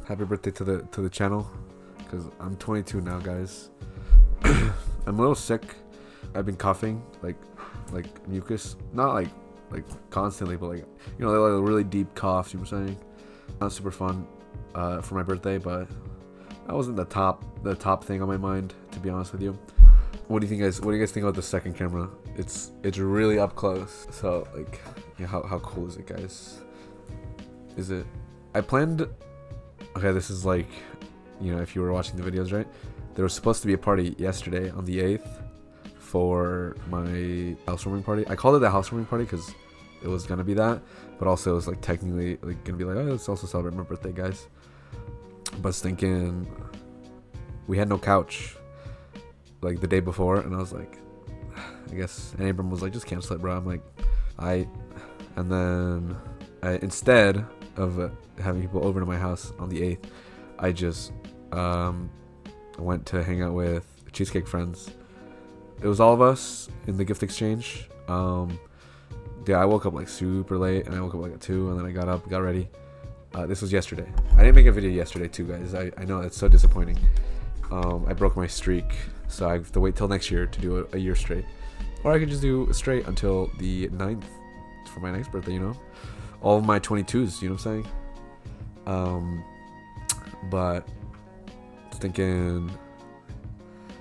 Happy birthday to the channel, because I'm 22 now, guys. I'm a little sick. I've been coughing like mucus, not like constantly, but like like a really deep cough. You know what I'm saying? Not super fun for my birthday, but that wasn't the top thing on my mind, to be honest with you. What do you think, guys? What do you guys think about the second camera? It's really up close. So like, yeah, how cool is it, guys? Is it? I planned. Okay, this is like, if you were watching the videos, right? There was supposed to be a party yesterday on the 8th for my housewarming party. I called it the housewarming party because it was gonna be that, but also it was like technically like gonna be like, oh, let's also celebrate my birthday, guys. But I was thinking we had no couch like the day before, and I was like, I guess, and Abram was like, just cancel it, bro. I'm like, and then instead of having people over to my house on the 8th, I just went to hang out with Cheesecake Friends. It was all of us in the gift exchange. Yeah, I woke up like super late, and I woke up like at 2, and then I got up, got ready. This was yesterday. I didn't make a video yesterday too, guys. I know it's so disappointing. I broke my streak, so I have to wait till next year to do a year straight. Or I could just do straight until the 9th for my next birthday, all of my 22s, you know what I'm saying? But thinking,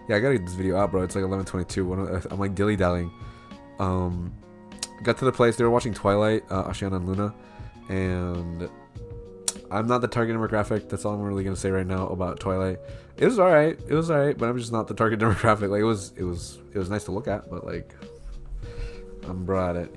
yeah, I gotta get this video out, bro. It's like 11:22. I'm like dilly-dallying. Got to the place, they were watching Twilight, Ashiana and Luna, and I'm not the target demographic. That's all I'm really gonna say right now about Twilight. It was alright, but I'm just not the target demographic. Like it was nice to look at, but like I'm bro at it,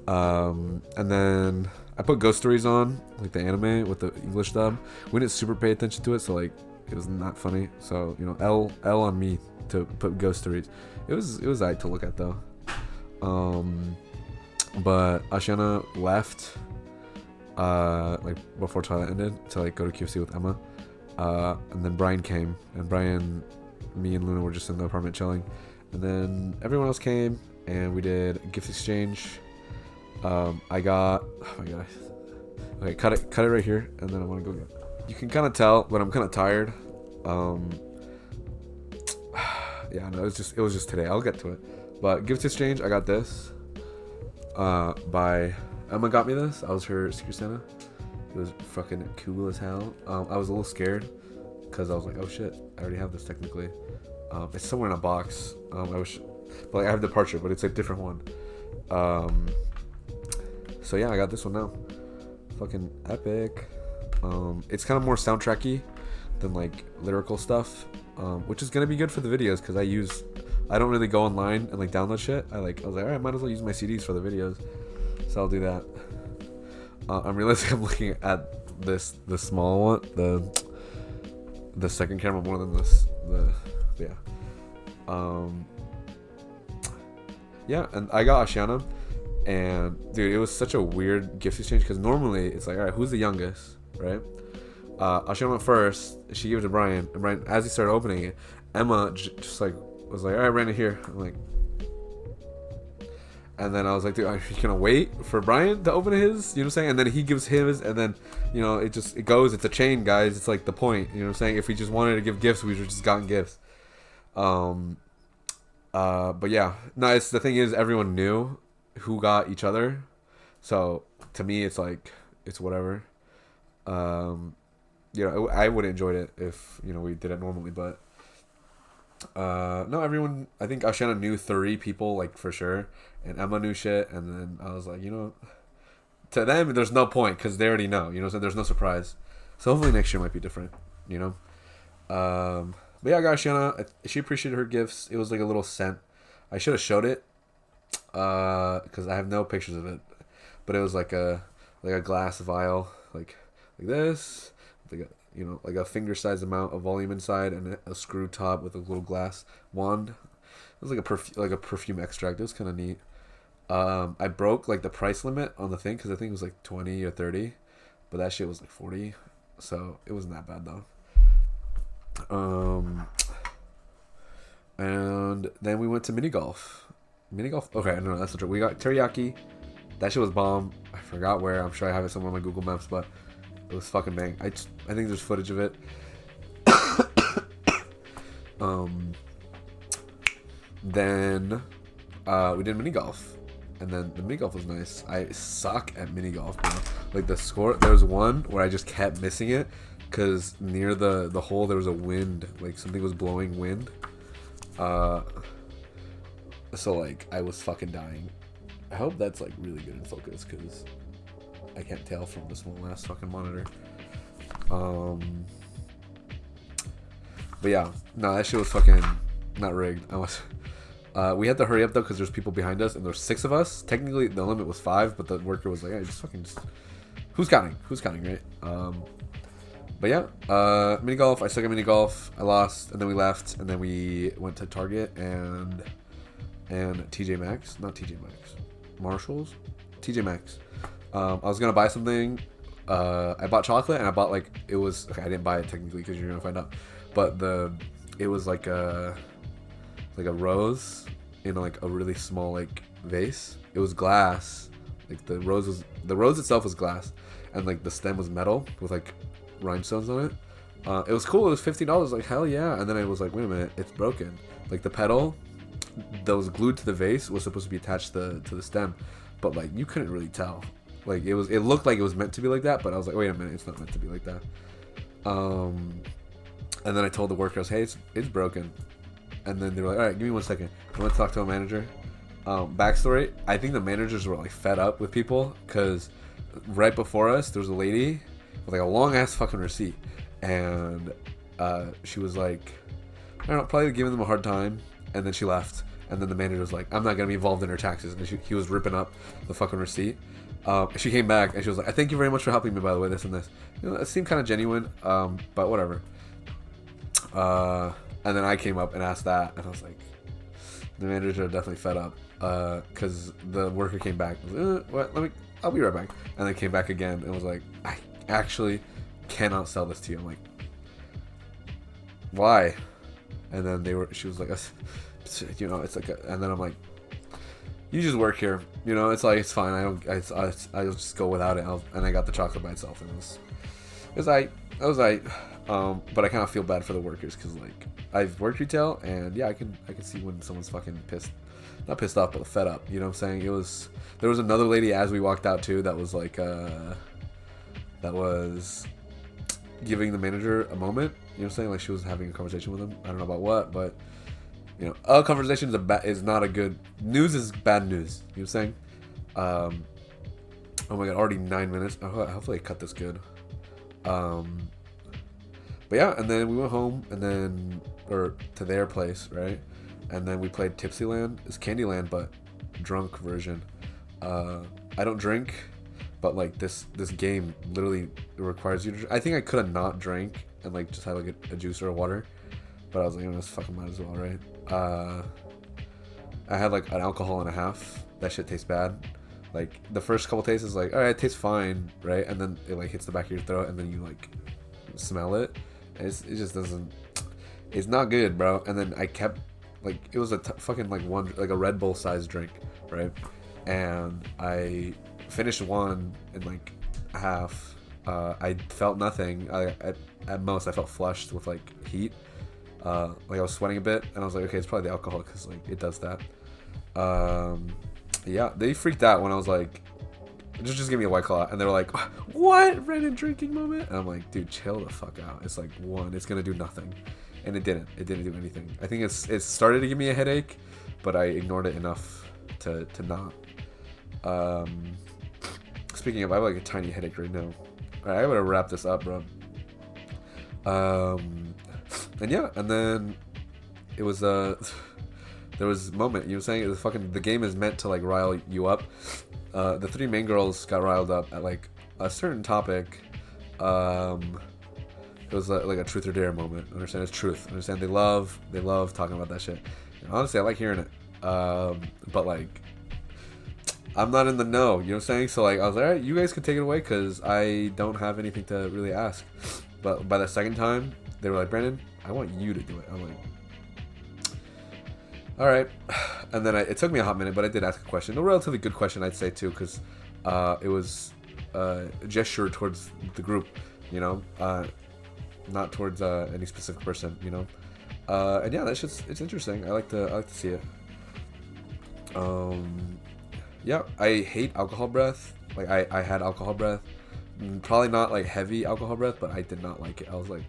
and then I put Ghost Stories on, like the anime with the English dub. We didn't super pay attention to it, so like it was not funny. So L on me to put Ghost Stories. It was alright to look at though. But Ashiana left like before Twilight ended to like go to QFC with Emma. And then Brian came, and Brian, me and Luna were just in the apartment chilling, and then everyone else came, and we did a gift exchange. I got, oh my god, okay, cut it right here, and then I want to go get. You can kind of tell, but I'm kind of tired. Yeah, no, it was just today. I'll get to it. But gift exchange, I got this. By Emma got me this. I was her Secret Santa. It was fucking cool as hell. I was a little scared because I was like, oh shit, I already have this technically. It's somewhere in a box. I wish, but like, I have the Departure, but it's a different one. So yeah, I got this one now. Fucking epic. It's kind of more soundtracky than like lyrical stuff, which is gonna be good for the videos because I don't really go online and like download shit. I was like, all right, I might as well use my CDs for the videos, so I'll do that. I'm realizing I'm looking at the small one, the second camera more than yeah, and I got Ashiana, and dude, it was such a weird gift exchange because normally it's like, all right, who's the youngest, right? Ashiana went first. She gave it to Brian, and Brian, as he started opening it, Emma just like was like, all right, Brandon, here. I'm like, and then I was like, dude, are you gonna wait for Brian to open his? You know what I'm saying? And then he gives his, and then it goes. It's a chain, guys. It's like the point. You know what I'm saying? If we just wanted to give gifts, we would have just gotten gifts. But yeah, no. It's the thing is, everyone knew who got each other, so to me, it's like it's whatever. I would have enjoyed it if we did it normally, but no, everyone. I think Ashiana knew 3 people like for sure, and Emma knew shit, and then I was like, to them there's no point because they already know. So there's no surprise. So hopefully next year might be different. But yeah, I got Ashiana. She appreciated her gifts. It was like a little scent. I should have showed it because I have no pictures of it, but it was like a glass vial like this, like a finger-sized amount of volume inside, and a screw top with a little glass wand. It was like a perfume extract. It was kind of neat. I broke like the price limit on the thing because I think it was like 20 or 30, but that shit was like 40, so it wasn't that bad though. And then we went to mini golf. Okay, no, that's not true. We got teriyaki. That shit was bomb. I forgot where. I'm sure I have it somewhere on my Google Maps, but It was fucking bang. I think there's footage of it. Then we did mini golf, and then the mini golf was nice. I suck at mini golf, bro. Like the score, there was one where I just kept missing it because near the hole there was a wind, like something was blowing wind. So like I was fucking dying. I hope that's like really good in focus because I can't tell from the small ass fucking monitor. But yeah, no, that shit was fucking not rigged. We had to hurry up though because there's people behind us and there's 6 of us. Technically the limit was 5, but the worker was like, "Hey, just who's counting? Who's counting, right?" But yeah, mini golf. I suck at mini golf. I lost, and then we left, and then we went to Target and TJ Maxx, not TJ Maxx, Marshalls, TJ Maxx. I was gonna buy something. I bought chocolate, and I bought like it was. Okay, I didn't buy it technically because you're gonna find out. But it was like a rose in like a really small like vase. It was glass. Like the rose itself was glass, and like the stem was metal with like rhinestones on it. It was cool. It was $15. Like hell yeah. And then I was like, wait a minute, it's broken. Like the petal that was glued to the vase was supposed to be attached to the stem, but like you couldn't really tell. Like it looked like it was meant to be like that, but I was like, wait a minute, it's not meant to be like that. And then I told the workers, hey, it's broken. And then they were like, all right, give me 1 second. I went to talk to a manager. Backstory, I think the managers were like fed up with people because right before us, there was a lady with like a long ass fucking receipt. And she was like, I don't know, probably giving them a hard time. And then she left. And then the manager was like, I'm not going to be involved in her taxes. And he was ripping up the fucking receipt. She came back and she was like, I thank you very much for helping me, by the way, this and this. You know, it seemed kind of genuine, but whatever. And then I came up and asked that, and I was like, the managers are definitely fed up, because the worker came back, was like, what? I'll be right back. And then came back again and was like, I actually cannot sell this to you. I'm like, why? And then she was like, you know, it's like, and then I'm like, you just work here, you know, it's like, it's fine. I'll just go without it. And I got the chocolate by itself, and it was like, but I kind of feel bad for the workers because like I've worked retail, and yeah, I can see when someone's fucking not pissed off, but fed up. You know what I'm saying? There was another lady as we walked out too that was like that was giving the manager a moment. You know what I'm saying? Like she was having a conversation with him. I don't know about what, but you know, a conversation is not a good news is bad news. You know what I'm saying? Oh my god, already 9 minutes. Hopefully I cut this good. But yeah, and then we went home, or to their place, right? And then we played Tipsyland. It's Candyland, but drunk version. I don't drink, but like this game literally requires you to. I think I could have not drank and like just had like a juice or a water, but I was like, you know, this fucking might as well, right? I had like an alcohol and a half. That shit tastes bad. Like the first couple tastes is like, all right, it tastes fine, right? And then it like hits the back of your throat, and then you like smell it. And it just doesn't. It's not good, bro. And then I kept like it was a fucking like a Red Bull sized drink, right? And I finished one in like half. I felt nothing. At most I felt flushed with like heat. Like I was sweating a bit, and I was like, okay, it's probably the alcohol because like it does that. Yeah, they freaked out when I was like, just give me a White Claw, and they were like, what? Random drinking moment? And I'm like, dude, chill the fuck out. It's like it's gonna do nothing, and it didn't. It didn't do anything. I think it started to give me a headache, but I ignored it enough to not. Speaking of, I have like a tiny headache right now. All right, I gotta wrap this up, bro. And yeah, and then it was there was a moment, you know what I'm saying? It was the game is meant to like rile you up. The 3 main girls got riled up at like a certain topic. It was like a truth or dare moment. Understand, it's truth. Understand, they love talking about that shit. And honestly, I like hearing it. But like, I'm not in the know, you know what I'm saying? So like, I was like, all right, you guys can take it away because I don't have anything to really ask. But by the second time, they were like, Brandon, I want you to do it. I'm like, all right. And then it took me a hot minute, but I did ask a question. A relatively good question, I'd say, too, because it was gesture towards the group, you know, not towards any specific person, you know. And yeah, that's just, it's interesting. I like to see it. Yeah, I hate alcohol breath. Like I had alcohol breath, probably not like heavy alcohol breath, but I did not like it. I was like,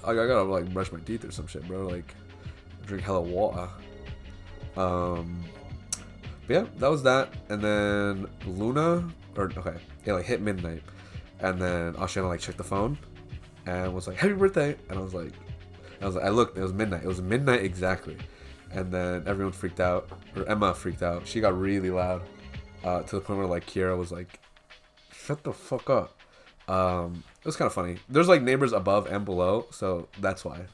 I gotta like brush my teeth or some shit, bro. Like drink hella water. But yeah, that was that. And then Luna, or okay, it like hit midnight, and then Ashana like checked the phone, and was like, "Happy birthday!" And I looked, it was midnight. It was midnight exactly. And then everyone freaked out, or Emma freaked out. She got really loud, to the point where like Kira was like, "Shut the fuck up." It was kind of funny. There's like neighbors above and below, so that's why.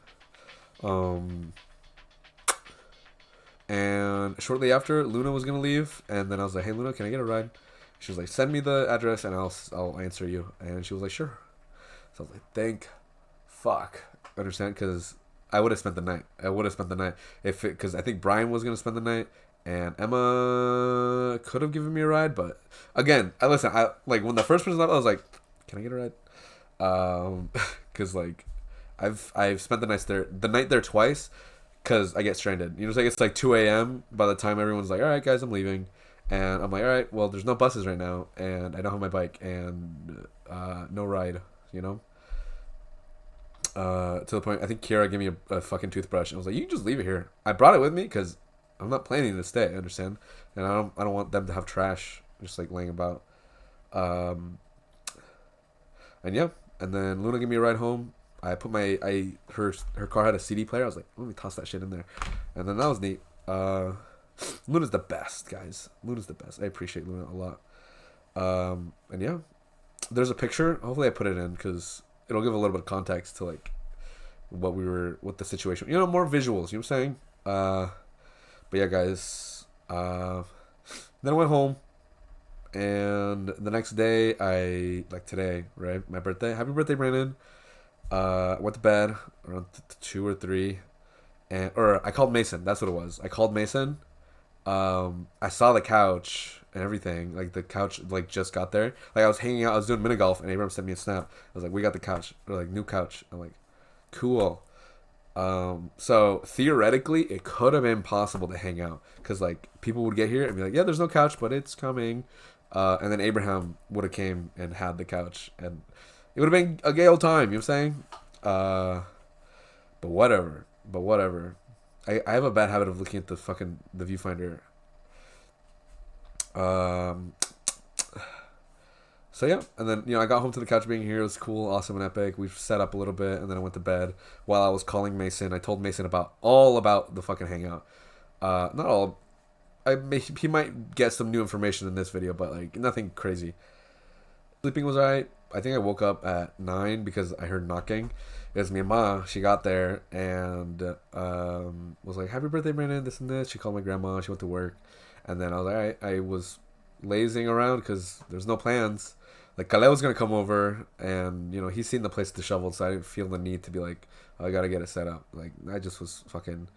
And shortly after, Luna was gonna leave, and then I was like, "Hey Luna, can I get a ride?" She was like, "Send me the address, and I'll answer you." And she was like, "Sure." So I was like, "Thank fuck." Understand? Because I would have spent the night. Because I think Brian was gonna spend the night, and Emma could have given me a ride. But again, I like when the first person left, I was like, "Can I get a ride?" Because like I've spent the night there twice, because I get stranded. You know, it's like 2 a.m. by the time everyone's like, "All right, guys, I'm leaving," and I'm like, "All right, well, there's no buses right now, and I don't have my bike, and no ride," you know. To the point, I think Kira gave me a fucking toothbrush, and I was like, "You can just leave it here." I brought it with me because I'm not planning to stay. Understand? And I don't want them to have trash just like laying about. And yeah, and then Luna gave me a ride home. I put her car had a CD player. I was like, let me toss that shit in there, and then that was neat. Luna's the best, guys. Luna's the best. I appreciate Luna a lot. And yeah, there's a picture. Hopefully, I put it in because it'll give a little bit of context to like what the situation. You know, more visuals. You know what I'm saying? But yeah, guys. Then I went home. And the next day, like today, right? My birthday. Happy birthday, Brandon. Went to bed around 2 or 3, or I called Mason. That's what it was. I called Mason. I saw the couch and everything. Like the couch, like just got there. Like I was hanging out. I was doing mini golf, and Abraham sent me a snap. I was like, "We got the couch," or like new couch. I'm like, "Cool." So theoretically, it could have been possible to hang out because like people would get here and be like, "Yeah, there's no couch, but it's coming." And then Abraham would have came and had the couch, and it would have been a gay old time. You know what I'm saying? But whatever. I have a bad habit of looking at the viewfinder. So yeah, and then I got home to the couch being here. It was cool, awesome, and epic. We set up a little bit, and then I went to bed. While I was calling Mason, I told Mason all about the fucking hangout. Not all. He might get some new information in this video, but like nothing crazy. Sleeping was alright. I think I woke up at 9 because I heard knocking. It was me and Ma. She got there and was like, "Happy birthday, Brandon," this and this. She called my grandma. She went to work. And then I was like, alright. I was lazing around because there's no plans. Like, Kale was going to come over and, he's seen the place disheveled, so I didn't feel the need to be like, "Oh, I got to get it set up." Like, I just was fucking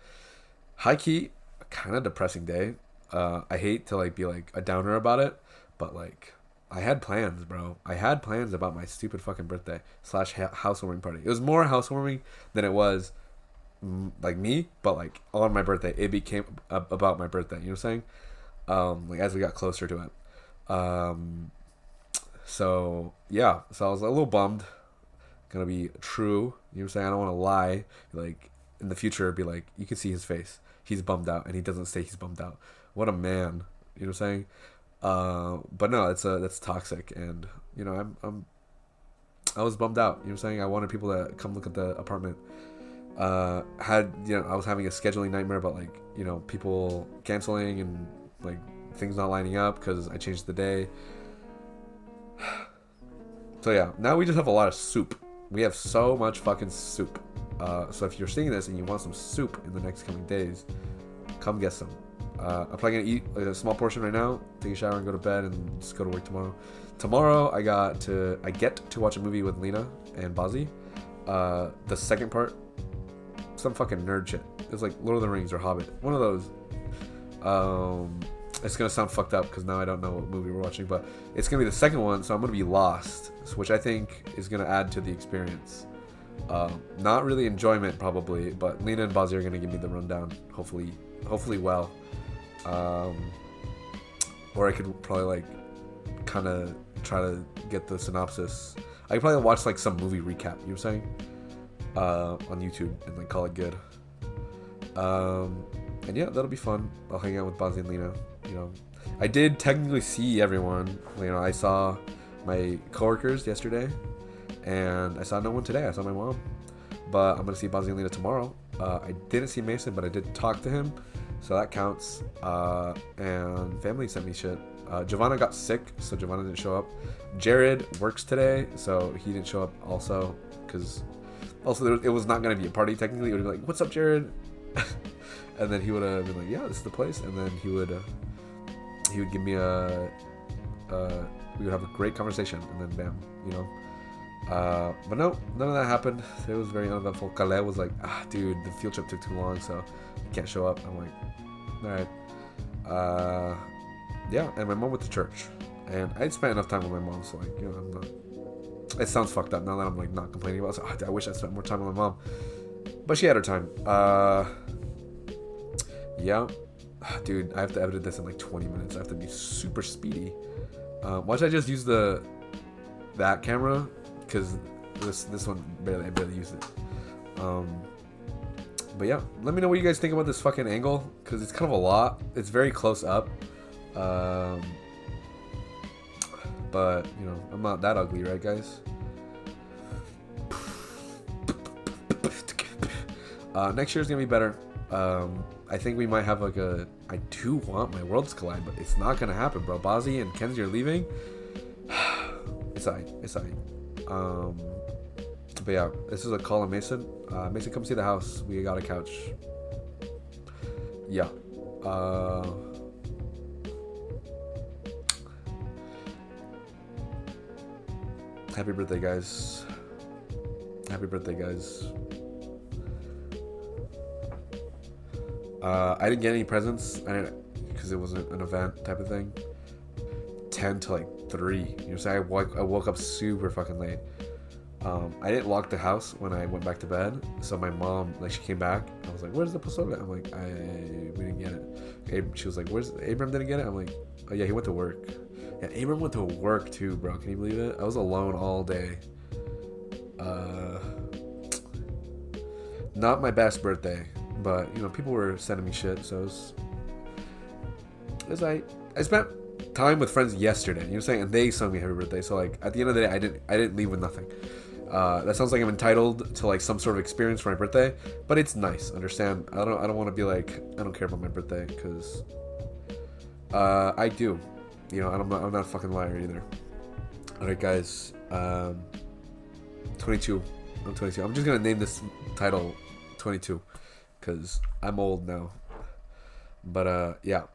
high-key, kind of depressing day. I hate to, like, be, like, a downer about it, but, like, I had plans, bro. I had plans about my stupid fucking birthday / housewarming party. It was more housewarming than it was, like, me, but, like, on my birthday, it became about my birthday. You know what I'm saying? Like, as we got closer to it. So, yeah. So I was a little bummed. Gonna be true. You know what I'm saying? I don't want to lie. Like, in the future, be like, you can see his face. He's bummed out, and he doesn't say he's bummed out. What a man. You know what I'm saying? But no, that's toxic, and I was bummed out. You know what I'm saying? I wanted people to come look at the apartment. I was having a scheduling nightmare about like people canceling and like things not lining up because I changed the day. So yeah, now we just have a lot of soup. We have so much fucking soup. So if you're seeing this and you want some soup in the next coming days, come get some. I'm probably gonna eat a small portion right now, take a shower and go to bed and just go to work tomorrow. Tomorrow I get to watch a movie with Lena and Bazzi. The second part, some fucking nerd shit. It's like Lord of the Rings or Hobbit, one of those. it's gonna sound fucked up because now I don't know what movie we're watching, but it's gonna be the second one, so I'm gonna be lost, which I think is gonna add to the experience. Not really enjoyment probably, but Lena and Bozzy are gonna give me the rundown. Hopefully well. Or I could probably like kind of try to get the synopsis. I could probably watch like some movie recap. You know what I'm saying? On YouTube and like call it good. And yeah, that'll be fun. I'll hang out with Bozzy and Lena. You know, I did technically see everyone. You know, I saw my coworkers yesterday, and I saw no one today. I saw my mom, but I'm gonna see Bozzy and Lena tomorrow. I didn't see Mason, but I did talk to him, so that counts. And family sent me shit. Giovanna got sick, so Giovanna didn't show up. Jared works today, so he didn't show up also, because it was not gonna be a party technically. It would be like, "What's up, Jared?" And then he would have been like, "Yeah, this is the place," and then he would give me we would have a great conversation, and then bam, you know. But no, none of that happened. It was very uneventful. Calais was like, dude, the field trip took too long, so he can't show up. I'm like, all right. Yeah, and my mom went to church, and I'd spent enough time with my mom, so like, you know, I'm not. It sounds fucked up now that I'm like not complaining about it. So I wish I spent more time with my mom, but she had her time. Yeah, dude, I have to edit this in like 20 minutes. I have to be super speedy. Why should I just use that camera? Because this one I barely used it. But yeah, let me know what you guys think about this fucking angle, because it's kind of a lot. It's very close up. But you know, I'm not that ugly, right, guys? Next year's gonna be better. I think we might have like I do want my worlds collide, but it's not gonna happen, bro. Bozzy and Kenzie are leaving. It's alright. But yeah, this is a call on Mason. Mason, come see the house. We got a couch. Yeah. Happy birthday, guys. Happy birthday, guys. I didn't get any presents. I didn't, because it wasn't an event type of thing. 10 to like 3. You know what I'm saying? I woke up super fucking late. I didn't lock the house when I went back to bed. So my mom, like, she came back. I was like, "Where's the pozole?" I'm like, we didn't get it. She was like, "Where's Abram didn't get it?" I'm like, "Oh yeah, he went to work." Yeah, Abram went to work too, bro. Can you believe it? I was alone all day. Not my best birthday, but you know, people were sending me shit, so it's like I spent time with friends yesterday. You know what I'm saying? And they sung me happy birthday. So like at the end of the day, I didn't leave with nothing. That sounds like I'm entitled to like some sort of experience for my birthday, but it's nice. Understand? I don't want to be like, I don't care about my birthday, because I do. You know, I'm not a fucking liar either. All right, guys. 22. I'm 22. I'm just gonna name this title 22 because I'm old now. But yeah.